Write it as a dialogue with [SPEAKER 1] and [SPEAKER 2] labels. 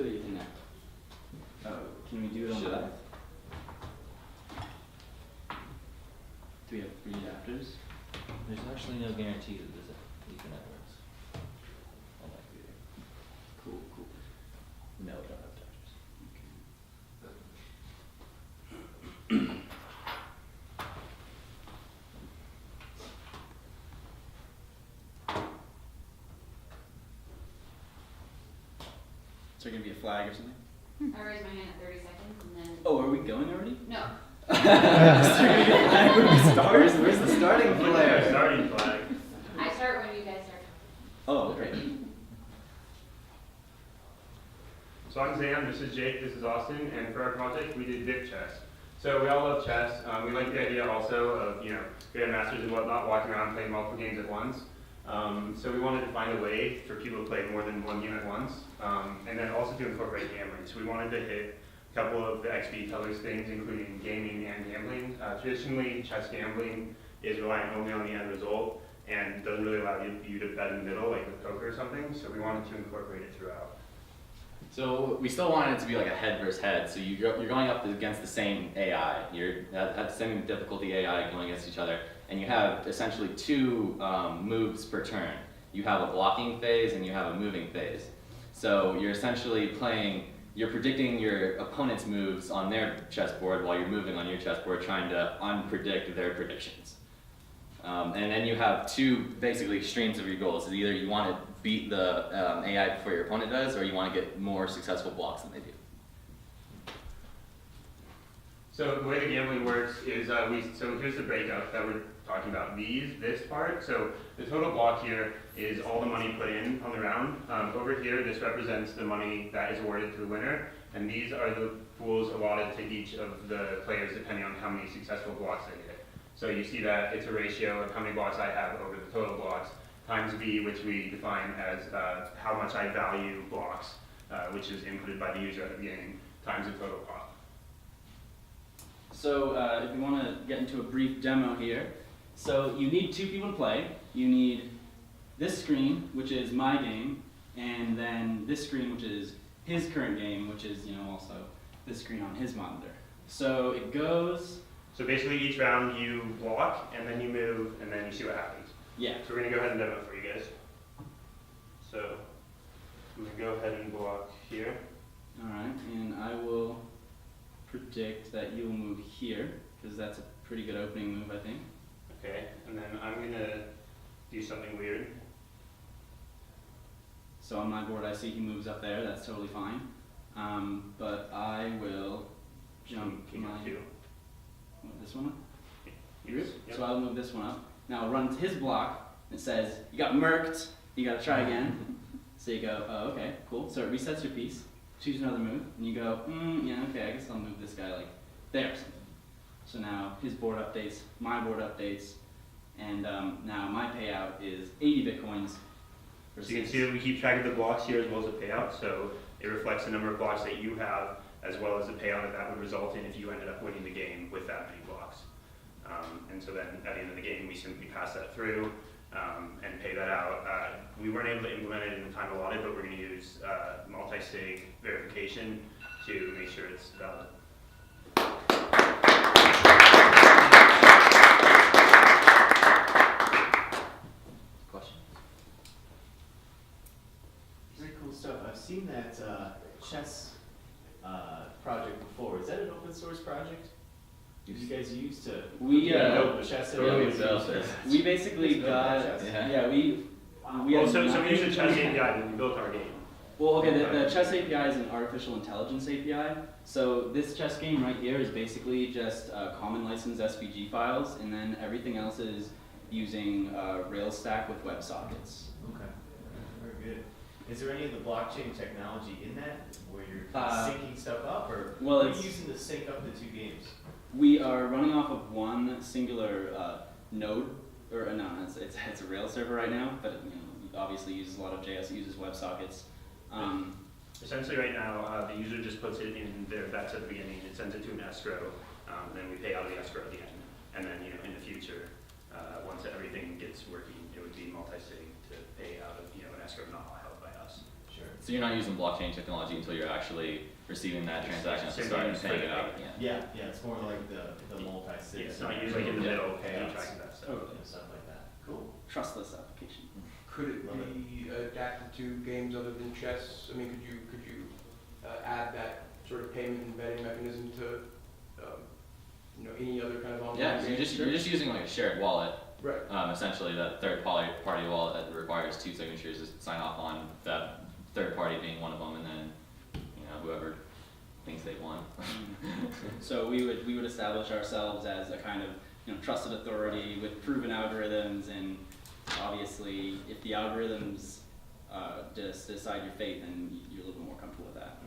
[SPEAKER 1] to the internet. Oh, can we do it on
[SPEAKER 2] Should I?
[SPEAKER 1] both? Do we have 3 adapters?
[SPEAKER 2] There's actually no guarantee that this Ethernet works on my computer.
[SPEAKER 1] Cool, cool.
[SPEAKER 2] No, we don't have adapters.
[SPEAKER 1] Is there gonna be a flag or something?
[SPEAKER 3] I raise my hand at 30 seconds and then.
[SPEAKER 1] Oh, are we going already?
[SPEAKER 3] No.
[SPEAKER 1] Is there gonna be a flag when we start? Where's the starting flag?
[SPEAKER 4] Starting flag.
[SPEAKER 3] I start when you guys start.
[SPEAKER 1] Oh, great.
[SPEAKER 4] So I'm Xan, this is Jake, this is Austin, and for our project we did BTChe. So we all love chess. We like the idea also of, grandmasters and whatnot walking around playing multiple games at once. So we wanted to find a way for people to play more than one game at once, and then also to incorporate gambling. So we wanted to hit a couple of the XP tellers things, including gaming and gambling. Traditionally, chess gambling is relying only on the end result and doesn't really allow you to bet in the middle, like with poker or something. So we wanted to incorporate it throughout.
[SPEAKER 2] So we still wanted it to be like a head versus head. So you're going up against the same AI. You're at the same difficulty AI going against each other, and you have essentially 2 moves per turn. You have a blocking phase and you have a moving phase. So you're essentially you're predicting your opponent's moves on their chessboard while you're moving on your chessboard, trying to unpredict their predictions. And then you have 2 basically extremes of your goals. Either you want to beat the AI before your opponent does, or you want to get more successful blocks than they do.
[SPEAKER 4] So the way the gambling works is, so here's the breakup that we're talking about. This part, so the total block here is all the money put in on the round. Over here, this represents the money that is awarded to the winner, and these are the pools allotted to each of the players depending on how many successful blocks they get. So you see that it's a ratio of how many blocks I have over the total blocks, times B, which we define as how much I value blocks, which is inputted by the user at the beginning, times the total cost.
[SPEAKER 1] So if you want to get into a brief demo here, so you need 2 people to play. You need this screen, which is my game, and then this screen, which is his current game, which is also this screen on his monitor. So it goes.
[SPEAKER 4] So basically each round you block, and then you move, and then you see what happens.
[SPEAKER 1] Yeah.
[SPEAKER 4] So we're going to go ahead and demo it for you guys. So I'm going to go ahead and block here.
[SPEAKER 1] Alright, and I will predict that you will move here, because that's a pretty good opening move, I think.
[SPEAKER 4] Okay, and then I'm going to do something weird.
[SPEAKER 1] So on my board I see he moves up there, that's totally fine. But I will jump
[SPEAKER 4] King
[SPEAKER 1] my...
[SPEAKER 4] F2.
[SPEAKER 1] This one up?
[SPEAKER 4] Yes. Yep.
[SPEAKER 1] So I'll move this one up. Now run to his block. It says, you got murked, you gotta try again. So you go, oh, okay, cool. So it resets your piece. Choose another move, and you go, yeah, okay, I guess I'll move this guy like there or something. So now his board updates, my board updates, and now my payout is 80 bitcoins.
[SPEAKER 4] So you can see that we keep track of the blocks here as well as the payout. So it reflects the number of blocks that you have as well as the payout that would result in if you ended up winning the game with that many blocks. And so then at the end of the game, we simply pass that through and pay that out. We weren't able to implement it in the time allotted, but we're going to use multi-sig verification to make sure it's valid.
[SPEAKER 2] Questions?
[SPEAKER 5] Very cool stuff. I've seen that chess project before. Is that an open source project? You guys used to
[SPEAKER 1] We
[SPEAKER 5] chess.
[SPEAKER 1] we basically got we
[SPEAKER 4] Well, so we use the chess API when we built our game.
[SPEAKER 1] Well, okay, the chess API is an artificial intelligence API. So this chess game right here is basically just common license SVG files, and then everything else is using Rails stack with WebSockets.
[SPEAKER 5] Okay, very good. Is there any of the blockchain technology in that where you're syncing stuff up, or
[SPEAKER 1] well,
[SPEAKER 5] are you using to sync up the 2 games?
[SPEAKER 1] We are running off of one singular node, or no, it's a Rails server right now, but it obviously uses a lot of JS. It uses WebSockets.
[SPEAKER 4] Essentially, right now, the user just puts it in their bets at the beginning. It sends it to an escrow, then we pay out of the escrow at the end. And then, in the future, once everything gets working, it would be multi-sig to pay out of, an escrow not held by us.
[SPEAKER 5] Sure.
[SPEAKER 2] So you're not using blockchain technology until you're actually receiving that transaction at the start and paying it out at the end.
[SPEAKER 5] Yeah, it's more like the multi-sig.
[SPEAKER 4] It's not usually in the
[SPEAKER 2] Yeah.
[SPEAKER 4] middle, pay,
[SPEAKER 5] Yeah.
[SPEAKER 4] tracking that stuff.
[SPEAKER 1] Totally.
[SPEAKER 5] And stuff like that. Cool.
[SPEAKER 1] Trustless application.
[SPEAKER 6] Could it
[SPEAKER 5] Love
[SPEAKER 6] be adapted to games other than chess? I mean, could you add that sort of payment and betting mechanism to, any other kind of online
[SPEAKER 2] Yeah, so
[SPEAKER 6] game?
[SPEAKER 2] you're just using like a shared wallet.
[SPEAKER 6] Right.
[SPEAKER 2] Essentially, that third party wallet that requires 2 signatures to sign off on, that third party being one of them, and then whoever thinks they won.
[SPEAKER 1] So we would establish ourselves as a kind of trusted authority with proven algorithms, and obviously if the algorithms just decide your fate, then you're a little bit more comfortable with that.